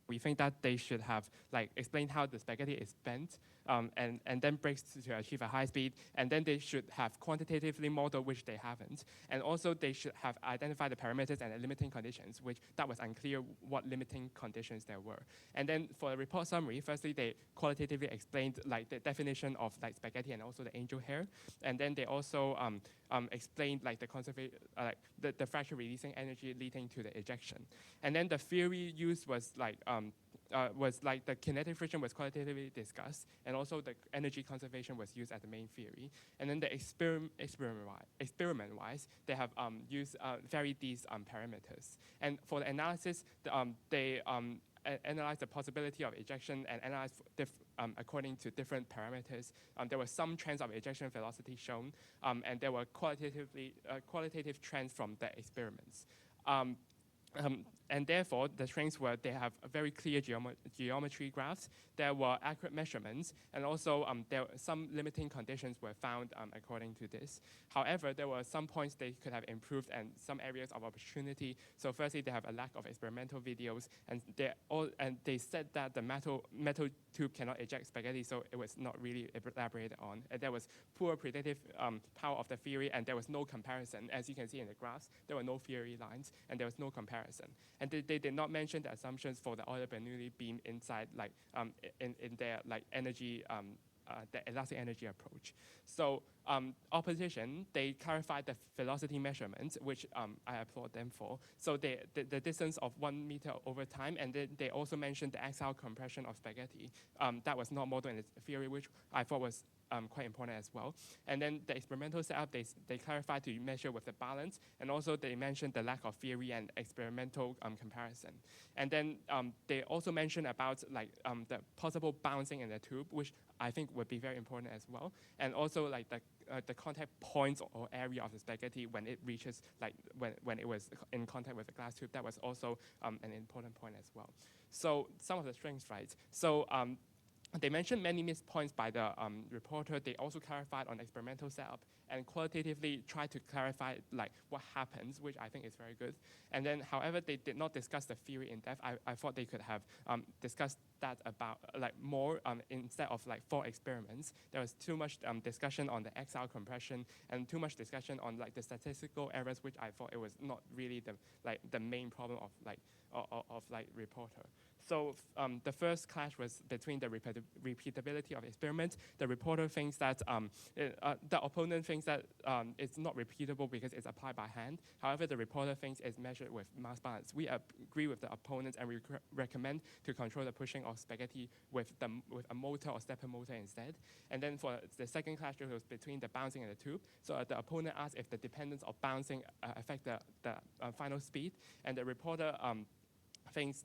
Speaker 6: we think that they should have like explained how the spaghetti is bent and then breaks to achieve a high speed, and then they should have quantitatively modeled, which they haven't, and also they should have identified the parameters and the limiting conditions, which that was unclear what limiting conditions there were. And then for the report summary, firstly they qualitatively explained like the definition of like spaghetti and also the angel hair, and then they also explained like the fracture releasing energy leading to the ejection. And then the theory used was like the kinetic friction was qualitatively discussed, and also the energy conservation was used as the main theory. And then the experiment-wise, they have used vary these parameters. And for the analysis, they analyzed the possibility of ejection and analyzed according to different parameters. There were some trends of ejection velocity shown, and there were qualitative trends from the experiments. And therefore, the strengths were they have a very clear geometry graphs, there were accurate measurements, and also some limiting conditions were found according to this. However, there were some points they could have improved and some areas of opportunity. So firstly, they have a lack of experimental videos, and they said that the metal tube cannot eject spaghetti, so it was not really elaborated on. And there was poor predictive power of the theory, and there was no comparison. As you can see in the graphs, there were no theory lines, and there was no comparison. And they did not mention the assumptions for the Euler-Bernoulli beam inside, like in their like energy, the elastic energy approach. So opposition, they clarified the velocity measurements, which I applaud them for. So the distance of 1 meter over time, and then they also mentioned the axial compression of spaghetti. That was not modeled in its theory, which I thought was quite important as well. And then the experimental setup, they clarified to measure with the balance, and also they mentioned the lack of theory and experimental comparison. And then they also mentioned about like the possible bouncing in the tube, which I think would be very important as well. And also like the contact points or area of the spaghetti when it reaches, like when it was in contact with the glass tube, that was also an important point as well. So some of the strengths, right? So they mentioned many missed points by the reporter. They also clarified on experimental setup and qualitatively tried to clarify like what happens, which I think is very good. And then, however, they did not discuss the theory in depth. I thought they could have discussed that about like more instead of like 4 experiments. There was too much discussion on the axial compression and too much discussion on like the statistical errors, which I thought it was not really the main problem of reporter. So the first clash was between the repeatability of experiments. The reporter thinks that the opponent thinks that it's not repeatable because it's applied by hand. However, the reporter thinks it's measured with mass balance. We agree with the opponents, and we recommend to control the pushing of spaghetti with a motor or stepper motor instead. And then for the second clash, it was between the bouncing and the tube. So the opponent asked if the dependence of bouncing affect the final speed, and the reporter thinks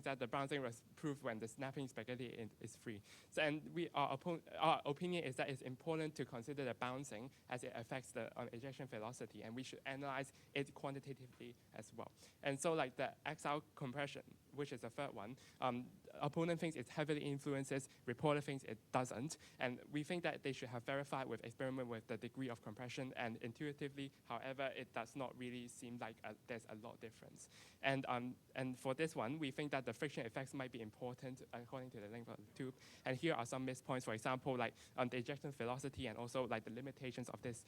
Speaker 6: that the bouncing was proved when the snapping spaghetti is free. So, and our opinion is that it's important to consider the bouncing as it affects the ejection velocity, and we should analyze it quantitatively as well. And so like the axial compression, which is the third one, opponent thinks it heavily influences, reporter thinks it doesn't, and we think that they should have verified with experiment with the degree of compression, and intuitively, however, it does not really seem like there's a lot difference. And for this one, we think that the friction effects might be important according to the length of the tube. And here are some missed points, for example, like the ejection velocity, and also like the limitations of this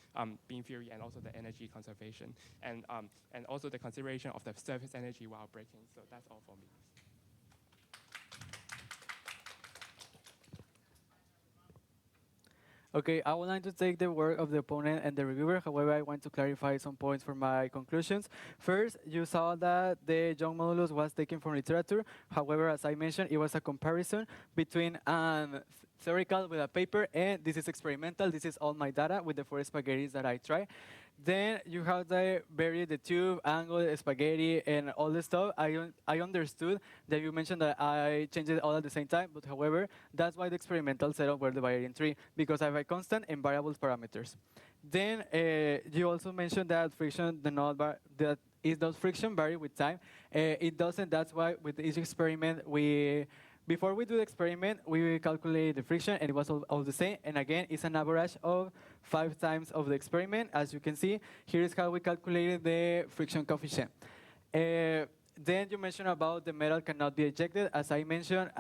Speaker 6: beam theory, and also the energy conservation, and also the consideration of the surface energy while braking. So that's all for me.
Speaker 4: Okay, I would like to take the work of the opponent and the reviewer. However, I want to clarify some points for my conclusions. First, you saw that the Young modulus was taken from literature. However, as I mentioned, it was a comparison between theoretical with a paper, and this is experimental. This is all my data with the 4 spaghettis that I tried. Then you have the tube, angle, spaghetti, and all the stuff. I understood that you mentioned that I changed it all at the same time, but however, that's why the experimental setup were divided in 3, because I have a constant and variable parameters. Then you also mentioned that friction does friction vary with time. It doesn't. That's why with each experiment before we do the experiment, we calculate the friction, and it was all the same. And again, it's an average of 5 times of the experiment. As you can see, here is how we calculated the friction coefficient. Then you mentioned about the metal cannot be ejected. As I mentioned,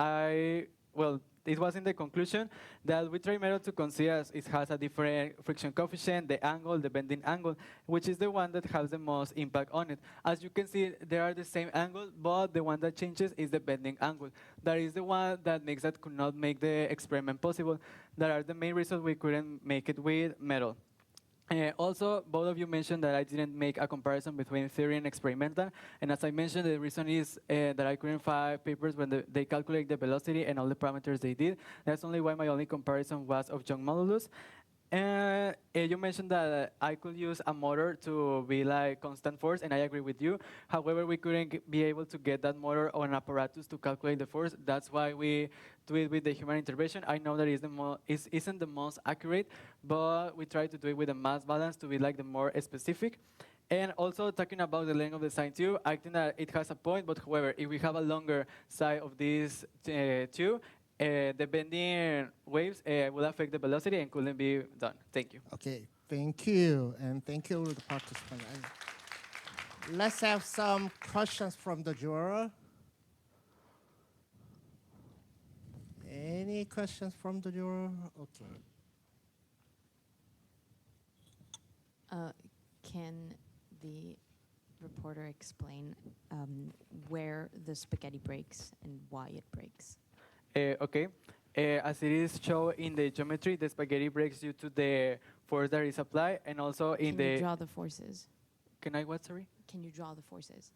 Speaker 4: well, it was in the conclusion that we try metal to consider as it has a different friction coefficient, the angle, the bending angle, which is the one that has the most impact on it. As you can see, they are the same angle, but the one that changes is the bending angle. That is the one that makes that could not make the experiment possible. That are the main reasons we couldn't make it with metal. Also, both of you mentioned that I didn't make a comparison between theory and experimental. And as I mentioned, the reason is that I couldn't find papers when they calculate the velocity and all the parameters they did. That's only why my only comparison was of Young modulus. And you mentioned that I could use a motor to be like constant force, and I agree with you. However, we couldn't be able to get that motor or an apparatus to calculate the force. That's why we do it with the human intervention. I know that isn't the most accurate, but we try to do it with a mass balance to be like the more specific. And also talking about the length of the sine tube, I think that it has a point, but however, if we have a longer side of this tube, the bending waves will affect the velocity and couldn't be done. Thank you.
Speaker 1: Okay, thank you, and thank you, the participant. Let's have some questions from the juror. Any questions from the juror? Okay.
Speaker 7: Can the reporter explain where the spaghetti breaks and why it breaks?
Speaker 4: Okay. As it is shown in the geometry, the spaghetti breaks due to the force that is applied, and also in
Speaker 7: Can you draw the forces?
Speaker 4: Can I what? Sorry.
Speaker 7: Can you draw the forces?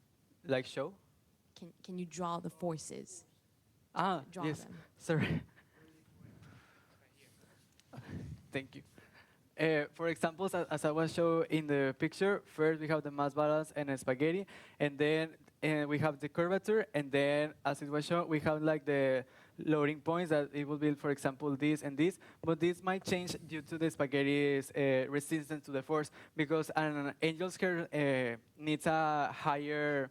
Speaker 4: Like show?
Speaker 7: Can you draw the forces?
Speaker 4: Ah,
Speaker 7: Draw
Speaker 4: yes.
Speaker 7: them.
Speaker 4: Sorry. Thank you. For example, as I was shown in the picture, first we have the mass balance and a spaghetti, and then we have the curvature, and then as it was shown, we have like the loading points that it will be, for example, this and this, but this might change due to the spaghetti's resistance to the force, because an angel's hair needs a higher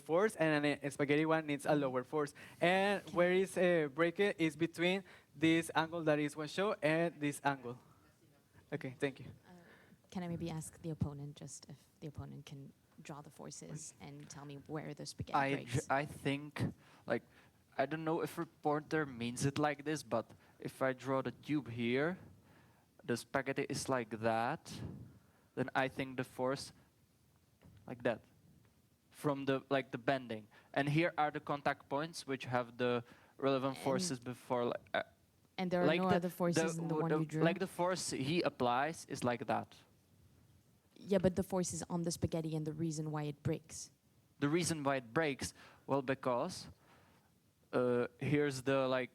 Speaker 4: force, and a spaghetti one needs a lower force. And where is break it is between this angle that is was shown and this angle. Okay, thank you.
Speaker 7: Can I maybe ask the opponent just if the opponent can draw the forces and tell me where the spaghetti breaks?
Speaker 5: I think, like, I don't know if reporter means it like this, but if I draw the tube here, the spaghetti is like that, then I think the force like that from the bending. And here are the contact points which have the relevant forces before.
Speaker 7: And there are no other forces in the one you drew?
Speaker 5: Like the force he applies is like that.
Speaker 7: Yeah, but the force is on the spaghetti and the reason why it breaks.
Speaker 5: The reason why it breaks, well, because here's the, like,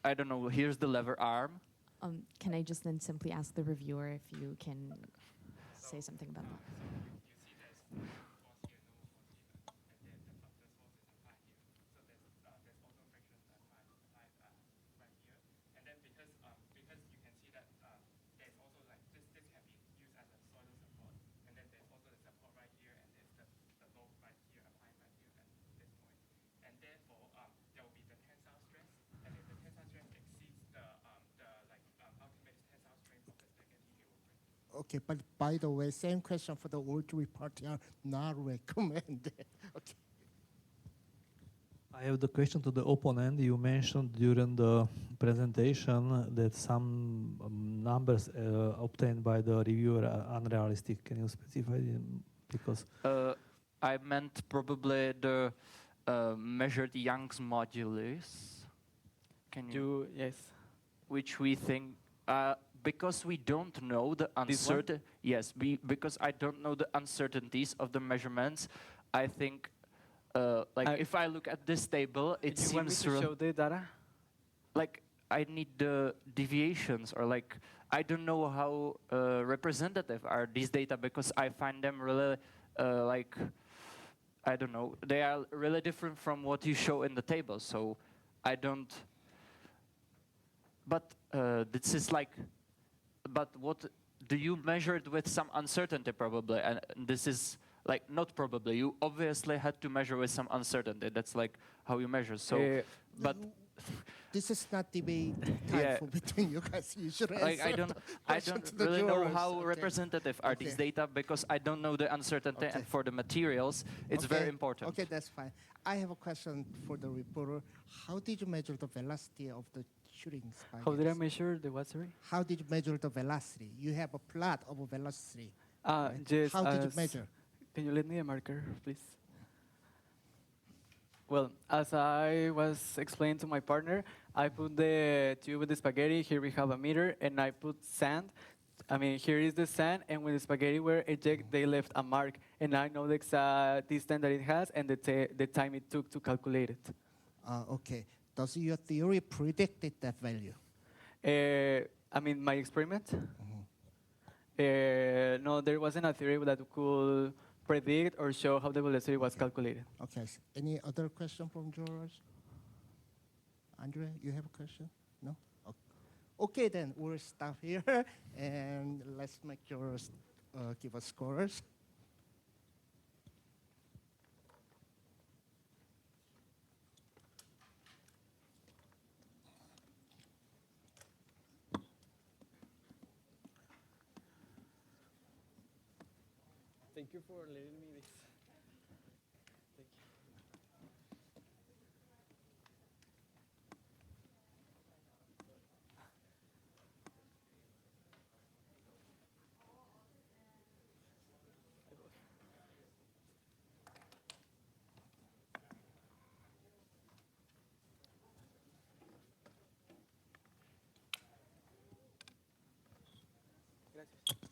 Speaker 5: I don't know, here's the lever arm.
Speaker 7: Can I just then simply ask the reviewer if you can say something about that?
Speaker 1: Okay, but by the way, same question for the old reporter, not recommended. Okay.
Speaker 8: I have the question to the opponent. You mentioned during the presentation that some numbers obtained by the reviewer are unrealistic. Can you specify them? Because
Speaker 5: I meant probably the measured Young's modulus. Can you?
Speaker 4: Yes.
Speaker 5: Which we think, because we don't know the uncertain. Yes, because I don't know the uncertainties of the measurements. I think, if I look at this table, it seems.
Speaker 4: You want me to show the data?
Speaker 5: Like, I need the deviations, or like, I don't know how representative are these data, because I find them really I don't know, they are really different from what you show in the table. So I don't. But this is like, but what do you measure it with some uncertainty probably, and this is like not probably. You obviously had to measure with some uncertainty. That's like how you measure. So, but
Speaker 1: This is not debate time
Speaker 5: Yeah.
Speaker 1: for between you guys. You should
Speaker 5: Like
Speaker 1: answer
Speaker 5: I don't,
Speaker 1: the
Speaker 5: I
Speaker 1: question
Speaker 5: don't
Speaker 1: to the
Speaker 5: really know
Speaker 1: jurors.
Speaker 5: how
Speaker 1: Okay.
Speaker 5: representative are these
Speaker 1: Okay.
Speaker 5: data because I don't know the uncertainty,
Speaker 1: Okay.
Speaker 5: and for the materials, it's
Speaker 1: Okay.
Speaker 5: very important.
Speaker 1: Okay, that's fine. I have a question for the reporter. How did you measure the velocity of the shooting spikes?
Speaker 4: How did I measure the what, sorry?
Speaker 1: How did you measure the velocity? You have a plot of a velocity. right?
Speaker 4: Yes,
Speaker 1: How did you measure?
Speaker 4: Can you lend me a marker, please? Well, as I was explaining to my partner, I put the tube with the spaghetti. Here we have a meter, and I put sand. I mean, here is the sand, and when the spaghetti were ejected, they left a mark, and I know the exact distance that it has and the time it took to calculate it.
Speaker 1: Okay. Does your theory predicted that value?
Speaker 4: I mean, my experiment? No, there wasn't a theory that could predict or show how the velocity was calculated.
Speaker 1: Okay. Any other question from jurors? Andre, you have a question? No? Okay, then we'll stop here and let's make jurors give us scores.
Speaker 4: Thank you for letting me this. Thank you. Gracias.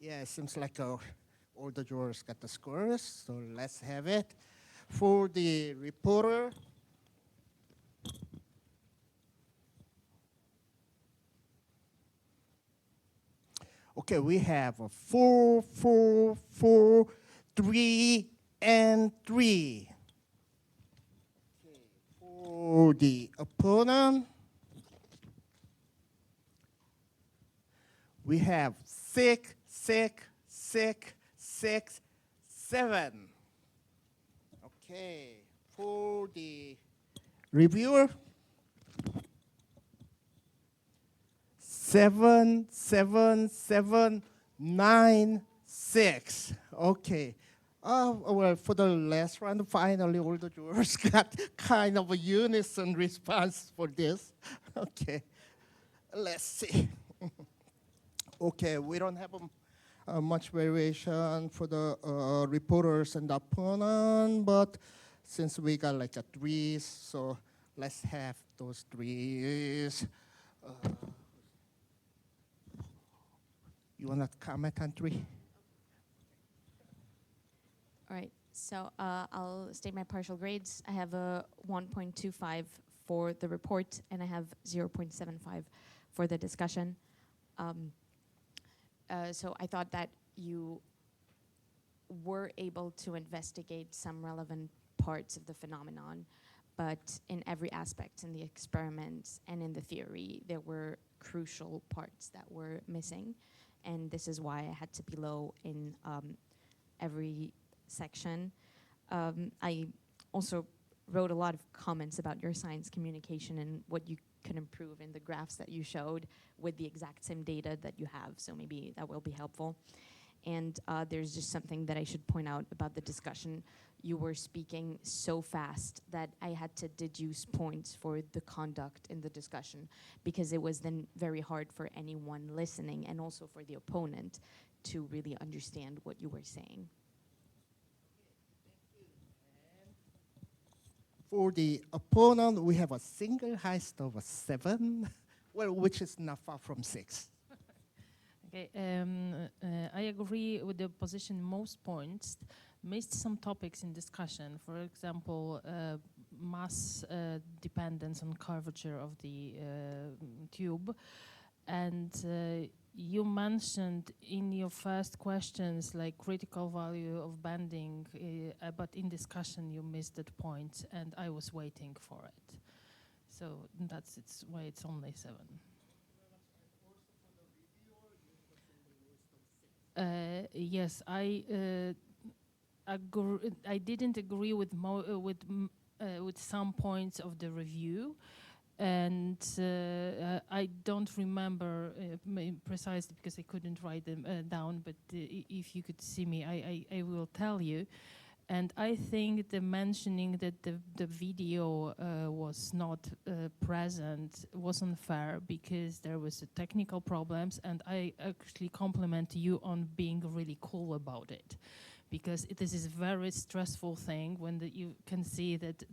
Speaker 1: Yeah, it seems like all the jurors got the scores, so let's have it. For the reporter, okay, we have a 4, 4, 4, 3, and 3. Okay, for the opponent, we have 6, 6, 6, 6, 7. Okay, for the reviewer, 7, 7, 7, 9, 6. Okay. Well, for the last round, finally, all the jurors got kind of a unison response for this. Okay, let's see. Okay, we don't have much variation for the reporters and the opponent, but since we got like a 3s, so let's have those 3s. You want to comment on 3?
Speaker 7: All right, so I'll state my partial grades. I have a 1.25 for the report, and I have 0.75 for the discussion. So I thought that you were able to investigate some relevant parts of the phenomenon, but in every aspect, in the experiments and in the theory, there were crucial parts that were missing. And this is why I had to be low in every section. I also wrote a lot of comments about your science communication and what you can improve in the graphs that you showed with the exact same data that you have, so maybe that will be helpful. And there's just something that I should point out about the discussion. You were speaking so fast that I had to deduce points for the conduct in the discussion, because it was then very hard for anyone listening and also for the opponent to really understand what you were saying.
Speaker 1: For the opponent, we have a single highest of a 7, well, which is not far from 6.
Speaker 9: Okay, I agree with the opposition in most points. Missed some topics in discussion. For example, mass dependence on curvature of the tube. And you mentioned in your first questions like critical value of bending, but in discussion you missed that point, and I was waiting for it. So that's why it's only 7. Yes, I didn't agree with some points of the review, and I don't remember precisely because I couldn't write them down. But if you could see me, I will tell you. And I think the mentioning that the video was not present was unfair, because there was technical problems, and I actually compliment you on being really cool about it, because this is a very stressful thing when you can see that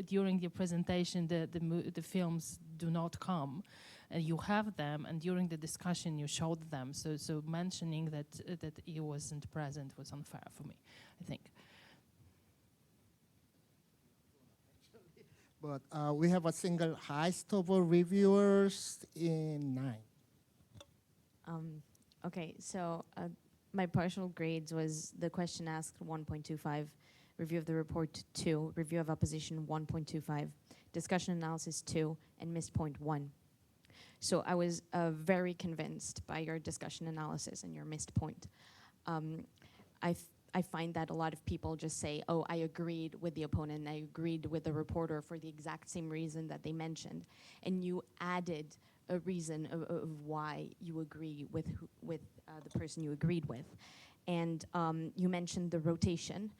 Speaker 9: during the presentation the films do not come, and you have them, and during the discussion you showed them. So mentioning that he wasn't present was unfair for me, I think.
Speaker 1: But we have a single highest of reviewers in 9.
Speaker 7: Okay, so my partial grades was the question asked 1.25, review of the report 2, review of opposition 1.25, discussion analysis 2, and missed point 1. So I was very convinced by your discussion analysis and your missed point. I find that a lot of people just say, oh, I agreed with the opponent, I agreed with the reporter for the exact same reason that they mentioned. And you added a reason of why you agree with the person you agreed with. And you mentioned the rotation,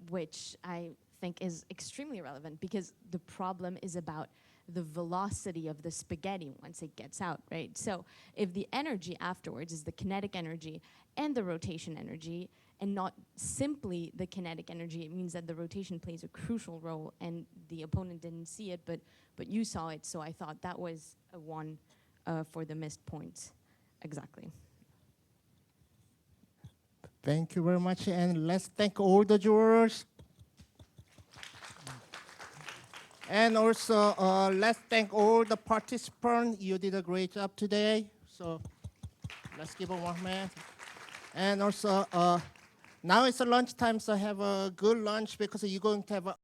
Speaker 7: which I think is extremely relevant, because the problem is about the velocity of the spaghetti once it gets out, right? So if the energy afterwards is the kinetic energy and the rotation energy, and not simply the kinetic energy, it means that the rotation plays a crucial role, and the opponent didn't see it, but you saw it, so I thought that was a 1 for the missed points. Exactly.
Speaker 1: Thank you very much, and let's thank all the jurors. And also, let's thank all the participants. You did a great job today. So let's give a warm hand. And also, now it's lunchtime, so have a good lunch because you're going to have a